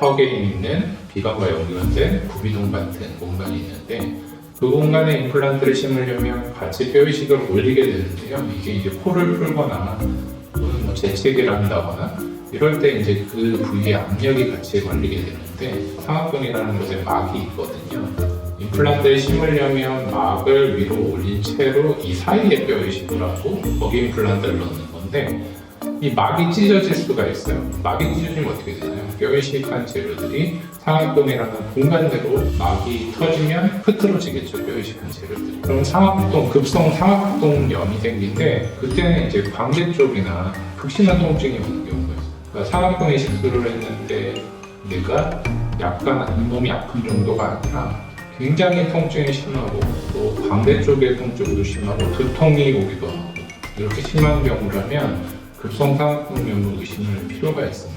턱에 있는 비관과 연결된 구비동 같은 공간이 있는데 그 공간에 임플란트를 심으려면 같이 뼈 이식을 올리게 되는데요. 이게 이제 코를 풀거나 또는 뭐 재채기를 한다거나 이럴 때 이제 그 부위에 압력이 같이 걸리게 되는데 상악근이라는 곳에 막이 있거든요. 임플란트를 심으려면 막을 위로 올린 채로 이 사이에 뼈 이식을 하고 거기 임플란트를 넣는 건데 이 막이 찢어질 수가 있어요. 막이 찢어지면 어떻게 되나요? 뼈 이식한 재료들이 상악근이라는 공간 내로 막이 터지면 흐트러지겠죠. 뼈 이식한 재료들이. 그럼 급성 상악동염이 생긴데 그때는 이제 광대 쪽이나 극심한 통증이 오는 경우가 있어요. 그러니까 상악동 이식술을 했는데 내가 약간 몸이 아픈 정도가 아니라 굉장히 통증이 심하고 또 광대 쪽의 통증도 심하고 두통이 오기도 하고 이렇게 심한 경우라면 급성 상악동염을 의심할 필요가 있습니다.